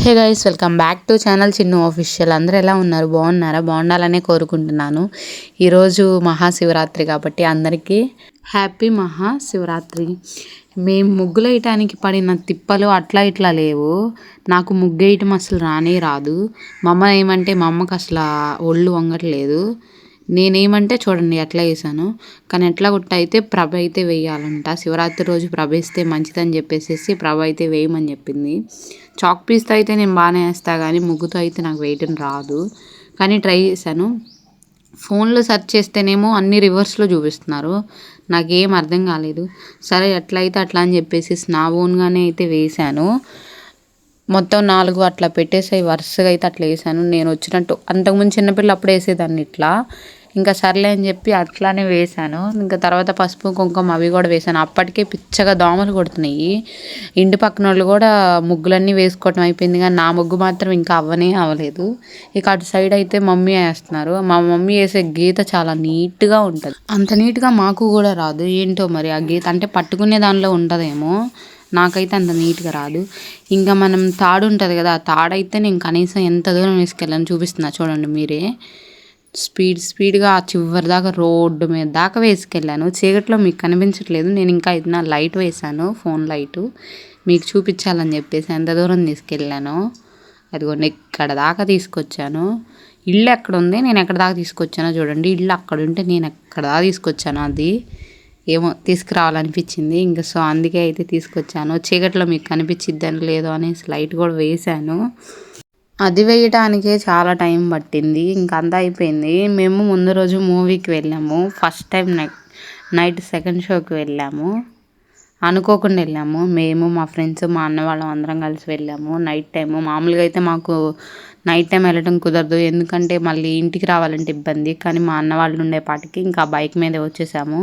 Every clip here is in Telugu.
Hey guys, welcome back to channel Chinnu official. అందరూ ఎలా ఉన్నారు? బాగున్నారా? బాగుండాలనే కోరుకుంటున్నాను. ఈరోజు మహాశివరాత్రి కాబట్టి అందరికీ హ్యాపీ మహాశివరాత్రి. మేము ముగ్గులు వేయటానికి పడిన తిప్పలు అట్లా ఇట్లా లేవు. నాకు ముగ్గు వేయటం అసలు రానే రాదు. మా అమ్మ ఏమంటే మా అమ్మకి అసలు ఒళ్ళు వంగట్లేదు. నేనేమంటే చూడండి ఎట్లా వేసాను. కానీ ఎట్లా గుట్ట అయితే ప్రభ అయితే వేయాలంట. శివరాత్రి రోజు ప్రభ వేస్తే మంచిదని చెప్పేసి ప్రభ అయితే వేయమని చెప్పింది. చాక్ పీస్తో అయితే నేను బాగానే వేస్తా, కానీ ముగ్గుతో అయితే నాకు వేయటం రాదు. కానీ ట్రై చేశాను. ఫోన్లో సెర్చ్ చేస్తేనేమో అన్ని రివర్స్లో చూపిస్తున్నారు. నాకేం అర్థం కాలేదు. సరే ఎట్లా అయితే అట్లా అని చెప్పేసి నా ఓన్గానే అయితే వేశాను. మొత్తం 4 అట్లా పెట్టేసి వరుసగా అయితే అట్లా వేసాను. నేను వచ్చినట్టు అంతకుముందు చిన్నపిల్ల అప్పుడు వేసేదాన్ని ఇట్లా. ఇంకా సర్లే అని చెప్పి అట్లానే వేసాను. ఇంకా తర్వాత పసుపు కుంకుమ అవి కూడా వేసాను. అప్పటికే పిచ్చగా దోమలు కొడుతున్నాయి. ఇంటి పక్కన వాళ్ళు కూడా ముగ్గులన్నీ వేసుకోవటం అయిపోయింది, కానీ నా ముగ్గు మాత్రం ఇంకా అవ్వలేదు. ఇక అటు సైడ్ అయితే మమ్మీ వేస్తున్నారు. మా మమ్మీ వేసే గీత చాలా నీట్గా ఉంటుంది. అంత నీట్గా మాకు కూడా రాదు. ఏంటో మరి ఆ గీత అంటే పట్టుకునే దానిలో ఉంటుందేమో, నాకైతే అంత నీట్గా రాదు. ఇంకా మనం తాడు ఉంటుంది కదా, ఆ తాడైతే నేను కనీసం ఎంత దూరం వేసుకెళ్ళాను చూపిస్తున్నా చూడండి మీరే. స్పీడ్గా ఆ చివరి దాకా రోడ్డు మీద దాకా వేసుకెళ్ళాను. చీకట్లో మీకు కనిపించట్లేదు. నేను ఇంకా ఇది నా లైట్ వేసాను, ఫోన్ లైటు, మీకు చూపించాలని చెప్పేసి ఎంత దూరం తీసుకెళ్ళాను. అదిగోండి ఇక్కడ దాకా తీసుకొచ్చాను. ఇల్లు ఎక్కడ ఉంది, నేను ఎక్కడ దాకా తీసుకొచ్చానో చూడండి. ఇల్లు అక్కడ ఉంటే నేను ఎక్కడ దాకా తీసుకొచ్చాను. అది ఏమో తీసుకురావాలనిపించింది. ఇంకా సో అందుకే అయితే తీసుకొచ్చాను. చీకట్లో మీకు కనిపించిద్దని లేదో అనేసి లైట్ కూడా వేసాను. అది వేయటానికే చాలా టైం పట్టింది. ఇంకా అంతా అయిపోయింది. మేము ముందు రోజు మూవీకి వెళ్ళాము. ఫస్ట్ టైం నైట్ సెకండ్ షోకి వెళ్ళాము. అనుకోకుండా వెళ్ళాము. మేము మా ఫ్రెండ్స్ మా అన్న వాళ్ళం అందరం కలిసి వెళ్ళాము. నైట్ టైము మామూలుగా అయితే మాకు నైట్ టైం వెళ్ళడం కుదరదు, ఎందుకంటే మళ్ళీ ఇంటికి రావాలంటే ఇబ్బంది. కానీ మా అన్న వాళ్ళు ఉండేపాటికి ఇంకా బైక్ మీదే వచ్చేసాము.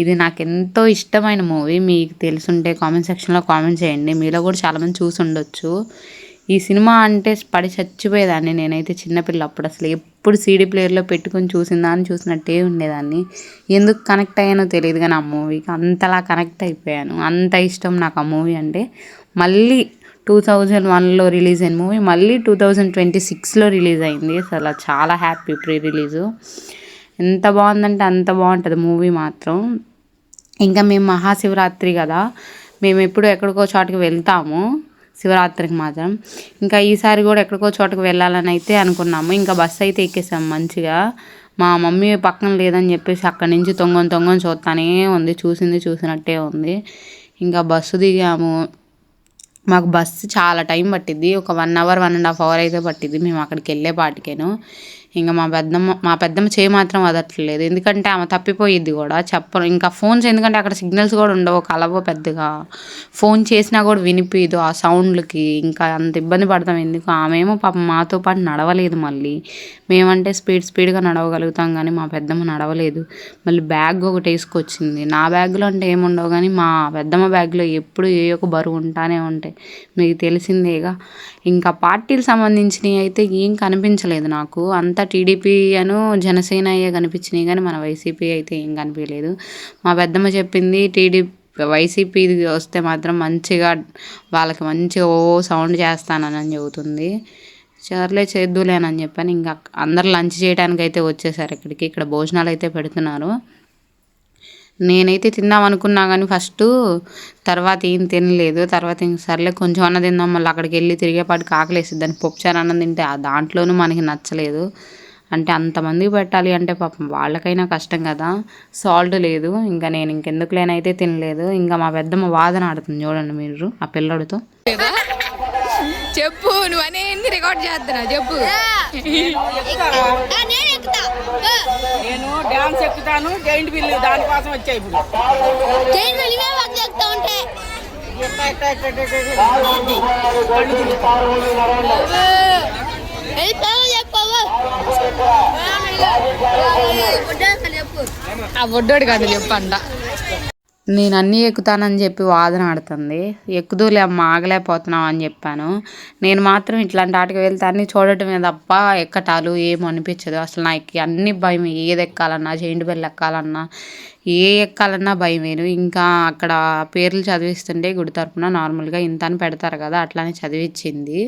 ఇది నాకు ఎంతో ఇష్టమైన మూవీ. మీకు తెలుసుంటే కామెంట్ సెక్షన్లో కామెంట్ చేయండి. మీలో కూడా చాలామంది చూసి ఉండొచ్చు. ఈ సినిమా అంటే పడి చచ్చిపోయేదాన్ని నేనైతే చిన్నపిల్ల అప్పుడు. అసలు ఎప్పుడు సీడీ ప్లేయర్లో పెట్టుకొని చూసినట్టే ఉండేదాన్ని. ఎందుకు కనెక్ట్ అయ్యానో తెలియదు, కానీ ఆ మూవీకి అంతలా కనెక్ట్ అయిపోయాను. అంత ఇష్టం నాకు ఆ మూవీ అంటే. మళ్ళీ 2001లో రిలీజ్ అయిన మూవీ మళ్ళీ 2026లో రిలీజ్ అయింది. అసలు చాలా హ్యాపీ. ప్రీ రిలీజు ఎంత బాగుందంటే అంత బాగుంటుంది మూవీ మాత్రం. ఇంకా మేము మహాశివరాత్రి కదా, మేము ఎప్పుడు ఎక్కడికో చోటకి వెళ్తాము శివరాత్రికి మాత్రం. ఇంకా ఈసారి కూడా ఎక్కడికో చోటకి వెళ్ళాలని అయితే అనుకున్నాము. ఇంకా బస్సు అయితే ఎక్కేసాము మంచిగా. మా మమ్మీ పక్కన లేదని చెప్పేసి అక్కడి నుంచి తొంగని చూస్తానే ఉంది. చూసినట్టే ఉంది. ఇంకా బస్సు దిగాము. మాకు బస్సు చాలా టైం పట్టిద్ది. ఒక 1 అవర్ 1.5 అవర్ అయితే పట్టిద్ది మేము అక్కడికి వెళ్ళేపాటికేను. ఇంకా మా పెద్దమ్మ చేయి మాత్రం వదలట్లేదు, ఎందుకంటే ఆమె తప్పిపోయిద్ది కూడా. చెప్పను ఇంకా ఫోన్స్, ఎందుకంటే అక్కడ సిగ్నల్స్ కూడా ఉండవు, కలవ పెద్దగా. ఫోన్ చేసినా కూడా వినిపించదు ఆ సౌండ్లకి. ఇంకా అంత ఇబ్బంది పడతాం ఎందుకు. ఆమెమో పాపం మాతో పాటు నడవలేదు. మళ్ళీ మేమంటే స్పీడ్గా నడవగలుగుతాం, కానీ మా పెద్దమ్మ నడవలేదు. మళ్ళీ బ్యాగ్ ఒకటి వేసుకొచ్చింది. నా బ్యాగ్లో అంటే ఏముండవు, కానీ మా పెద్దమ్మ బ్యాగ్లో ఎప్పుడు ఏ ఒక బరువు ఉంటానే ఉంటాయి, మీకు తెలిసిందేగా. ఇంకా పార్టీలు సంబంధించినవి అయితే ఏం కనిపించలేదు నాకు. అంతా టీడీపీ అను జనసేన అయ్యే కనిపించినాయి, కానీ మన వైసీపీ అయితే ఏం కనిపించలేదు. మా పెద్దమ్మ చెప్పింది వైసీపీ వస్తే మాత్రం వాళ్ళకి మంచిగా సౌండ్ చేస్తానని చెబుతుంది. సర్లే చేద్దులేనని చెప్పాను. ఇంకా అందరు లంచ్ చేయడానికి అయితే వచ్చేసారు ఇక్కడికి. ఇక్కడ భోజనాలు అయితే పెడుతున్నారు. నేనైతే తిందాం అనుకున్నా, కానీ తర్వాత ఏం తినలేదు. తర్వాత ఇంక సర్లే కొంచెం అన్న తిందాం, మళ్ళీ అక్కడికి వెళ్ళి తిరిగేపాటికి ఆకలేస్తుంది. దాన్ని పప్పుచారు అన్నం తింటే దాంట్లోనూ మనకి నచ్చలేదు. అంటే అంతమందికి పెట్టాలి అంటే పాపం వాళ్ళకైనా కష్టం కదా. సాల్ట్ లేదు. ఇంకా నేను ఇంకెందుకులేనైతే తినలేదు. ఇంకా మా పెద్దమ్మ వాదన ఆడుతుంది చూడండి మీరు ఆ పిల్లడితో. చెప్పు, నువ్వు అనేది రికార్డ్ చేస్తున్నా చెప్పు. నేను డాన్స్ ఎక్కుతాను, జైంట్ వీల్ దానికోసం వచ్చాయి. ఇప్పుడు ఆ బొడ్డోడు కాదు చెప్పంట. నేను అన్నీ ఎక్కుతానని చెప్పి వాదన ఆడుతుంది. ఎక్కుదులే అమ్మ ఆగలేకపోతున్నావు అని చెప్పాను. నేను మాత్రం ఇట్లాంటి వాటికి వెళ్తే అన్నీ చూడటమే తప్ప ఎక్కటాలు ఏమో అనిపించదు. అసలు నాకు అన్ని భయం. ఏది ఎక్కాలన్నా, జైంట్ వీల్ ఎక్కాలన్నా, ఎక్కాలన్నా భయమేను. ఇంకా అక్కడ పేర్లు చదివిస్తుంటే గుడి తరపున నార్మల్గా ఇంత అని పెడతారు కదా, అట్లానే చదివించింది.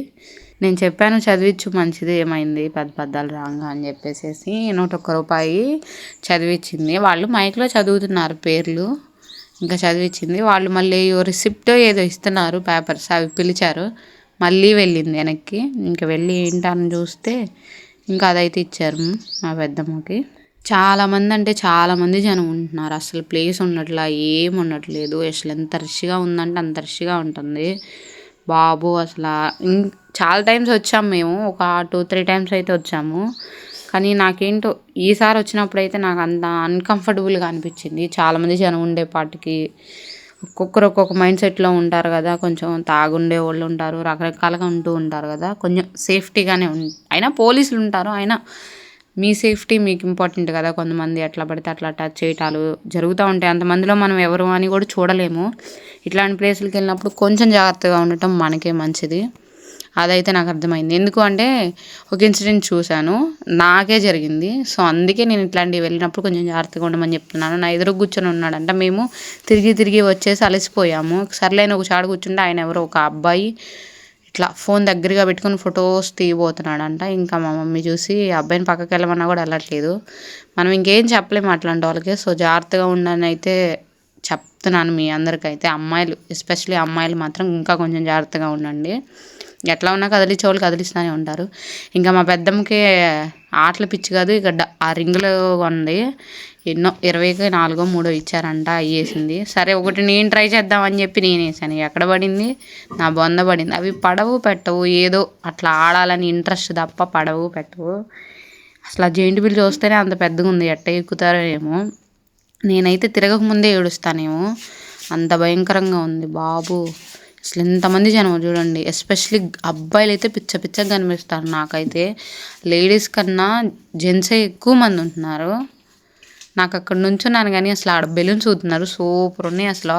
నేను చెప్పాను చదివించు మంచిది, ఏమైంది పద్దాలు రాంగా అని చెప్పేసి ₹101 చదివించింది. వాళ్ళు మైక్లో చదువుతున్నారు పేర్లు, ఇంకా చదివించింది. వాళ్ళు మళ్ళీ రిసిప్ట్ ఏదో ఇస్తున్నారు పేపర్స్, అవి పిలిచారు. మళ్ళీ వెళ్ళింది వెనక్కి. ఇంకా వెళ్ళి ఏంటని చూస్తే ఇంకా అదైతే ఇచ్చారు మా పెద్దమ్మకి. చాలామంది అంటే చాలామంది జనం ఉంటున్నారు. అసలు ప్లేస్ ఉండట్లా, ఏం ఉండట్లేదు. అసలు ఎంత రష్గా ఉందంటే అంత రష్గా ఉంటుంది బాబు. అసలు చాలా టైమ్స్ వచ్చాము మేము, ఒక 2-3 టైమ్స్ అయితే వచ్చాము. కానీ నాకేంటో ఈసారి వచ్చినప్పుడు అయితే నాకు అంత అన్కంఫర్టబుల్గా అనిపించింది. చాలామంది జనం ఉండేపాటికి ఒక్కొక్కరు ఒక్కొక్క మైండ్ సెట్లో ఉంటారు కదా. కొంచెం తాగుండే వాళ్ళు ఉంటారు, రకరకాలుగా ఉంటూ ఉంటారు కదా. కొంచెం సేఫ్టీగానే అయినా పోలీసులు ఉంటారు. అయినా మీ సేఫ్టీ మీకు ఇంపార్టెంట్ కదా. కొంతమంది ఎట్లా పడితే అట్లా టచ్ చేయటాలు జరుగుతూ ఉంటాయి. అంతమందిలో మనం ఎవరు అని కూడా చూడలేము. ఇట్లాంటి ప్లేసులకి వెళ్ళినప్పుడు కొంచెం జాగ్రత్తగా ఉండటం మనకే మంచిది. అదైతే నాకు అర్థమైంది. ఎందుకు అంటే ఒక ఇన్సిడెంట్ చూశాను, నాకే జరిగింది. సో అందుకే నేను ఇట్లాంటివి వెళ్ళినప్పుడు కొంచెం జాగ్రత్తగా ఉండమని చెప్తున్నాను. నా ఎదురు కూర్చొని ఉన్నాడంట. మేము తిరిగి వచ్చేసి అలసిపోయాము. సర్లేని ఒక చాడు కూర్చుంటే ఆయన ఎవరో ఒక అబ్బాయి ఇట్లా ఫోన్ దగ్గరగా పెట్టుకుని ఫొటోస్ తీయబోతున్నాడంట. ఇంకా మా మమ్మీ చూసి అబ్బాయిని పక్కకి వెళ్ళమన్నా కూడా వెళ్ళట్లేదు. మనం ఇంకేం చెప్పలేము అట్లాంటి వాళ్ళకి. సో జాగ్రత్తగా ఉండని అయితే చెప్తున్నాను మీ అందరికైతే. అమ్మాయిలు, ఎస్పెషల్లీ అమ్మాయిలు మాత్రం ఇంకా కొంచెం జాగ్రత్తగా ఉండండి. ఎట్లా ఉన్నా కదిలించే వాళ్ళు కదిలిస్తూనే ఉంటారు. ఇంకా మా పెద్దమ్మకి ఆటలు పిచ్చి కాదు. ఇక ఆ రింగులు ఉంది, ఎన్నో 24-3 ఇచ్చారంట, అయ్యేసింది. సరే ఒకటి నేను ట్రై చేద్దామని చెప్పి నేను వేసాను. ఎక్కడ పడింది, నా బొంద పడింది. అవి పడవు పెట్టవు, ఏదో అట్లా ఆడాలని ఇంట్రెస్ట్ తప్ప పడవు పెట్టవు. అసలు ఆ జెయింట్ వీల్ చూస్తేనే అంత పెద్దగా ఉంది, ఎట్ట ఎక్కుతారో ఏమో. నేనైతే తిరగకముందే ఏడుస్తానేమో, అంత భయంకరంగా ఉంది బాబు. అసలు ఎంతమంది జనం చూడండి. ఎస్పెషలీ అబ్బాయిలు అయితే పిచ్చగా కనిపిస్తారు నాకైతే. లేడీస్ కన్నా జెంట్సే ఎక్కువ మంది ఉంటున్నారు. నాకు అక్కడ నుంచున్నాను కానీ అసలు ఆడ బెలూన్స్ ఊతున్నారు, సూపర్ ఉన్నాయి అసలు.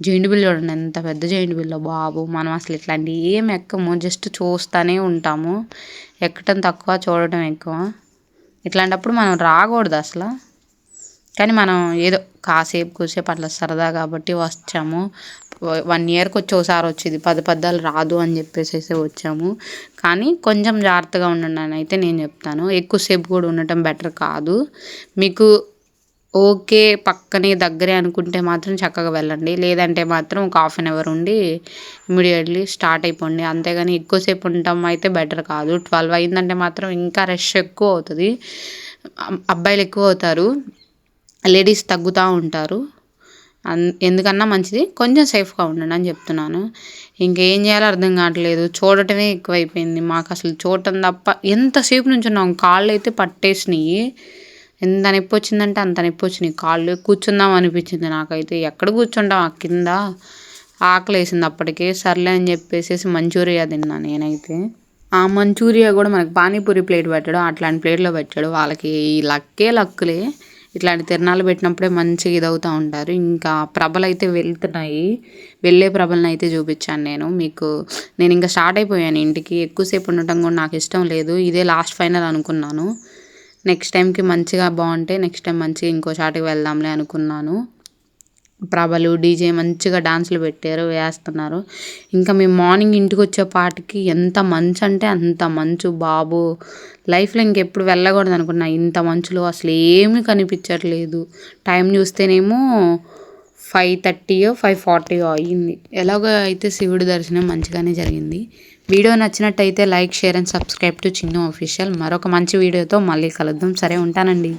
జెయింట్ వీల్ చూడండి ఎంత పెద్ద జెయింట్ వీల్లో బాబు. మనం అసలు ఇట్లాంటివి ఏం ఎక్కము, జస్ట్ చూస్తూనే ఉంటాము. ఎక్కటం తక్కువ, చూడటం ఎక్కువ. ఇట్లాంటప్పుడు మనం రాకూడదు అసలు. కానీ మనం ఏదో కూసేపు అట్లా సరదా కాబట్టి వచ్చాము. 1 ఇయర్కి ఒకసారి వచ్చేది, పద్దాలు రాదు అని చెప్పేసి వచ్చాము. కానీ కొంచెం జాగ్రత్తగా ఉండండి అని అయితే నేను చెప్తాను. ఎక్కువసేపు కూడా ఉండటం బెటర్ కాదు. మీకు ఓకే పక్కనే దగ్గరే అనుకుంటే మాత్రం చక్కగా వెళ్ళండి. లేదంటే మాత్రం ఒక 1/2 అవర్ ఉండి ఇమీడియట్లీ స్టార్ట్ అయిపోండి. అంతేగాని ఎక్కువసేపు ఉండటం అయితే బెటర్ కాదు. 12 అయిందంటే మాత్రం ఇంకా రష్ ఎక్కువ అవుతుంది. అబ్బాయిలు ఎక్కువ అవుతారు, లేడీస్ తగ్గుతూ ఉంటారు. ఎందుకన్నా మంచిది కొంచెం సేఫ్గా ఉండండి అని చెప్తున్నాను. ఇంకేం చేయాలో అర్థం కావట్లేదు. చూడటమే ఎక్కువైపోయింది మాకు. అసలు చూడటం తప్ప ఎంతసేపు నుంచి ఉన్నాం. కాళ్ళు అయితే పట్టేసినాయి. ఎంత నొప్పి వచ్చిందంటే అంత నొప్పి వచ్చినాయి కాళ్ళు. కూర్చుందాం అనిపించింది నాకైతే. ఎక్కడ కూర్చుంటాం ఆ కింద. ఆకలి వేసింది అప్పటికే. సర్లే అని చెప్పేసి మంచూరియా తిన్నా నేనైతే. ఆ మంచూరియా కూడా మనకు పానీపూరి ప్లేట్ పెట్టాడు, అట్లాంటి ప్లేట్లో పెట్టాడు. వాళ్ళకి లక్కులే. ఇట్లాంటి తిరణాలు పెట్టినప్పుడే మంచిగా ఇదవుతూ ఉంటారు. ఇంకా ప్రభలు అయితే వెళ్తున్నాయి. వెళ్ళే ప్రభలను అయితే చూపించాను నేను మీకు. నేను ఇంకా స్టార్ట్ అయిపోయాను ఇంటికి. ఎక్కువసేపు ఉండటం కూడా నాకు ఇష్టం లేదు. ఇదే లాస్ట్ ఫైనల్ అనుకున్నాను. నెక్స్ట్ టైంకి మంచిగా బాగుంటే నెక్స్ట్ టైం మంచిగా ఇంకో చాటుకి వెళ్దాంలే అనుకున్నాను. ప్రభలు, డీజే మంచిగా డాన్సులు పెట్టారు, వేస్తున్నారు. ఇంకా మేము మార్నింగ్ ఇంటికి వచ్చేపాటికి ఎంత మంచు అంటే అంత మంచు బాబు. లైఫ్లో ఇంకెప్పుడు వెళ్ళకూడదు అనుకున్నా ఇంత మంచులో. అసలు ఏమీ కనిపించట్లేదు. టైం చూస్తేనేమో 5:30 5:40 అయ్యింది. ఎలాగో అయితే శివుడి దర్శనం మంచిగానే జరిగింది. వీడియో నచ్చినట్టయితే like, share and subscribe to Chinnu official. మరొక మంచి వీడియోతో మళ్ళీ కలుద్దాం. సరే ఉంటానండి.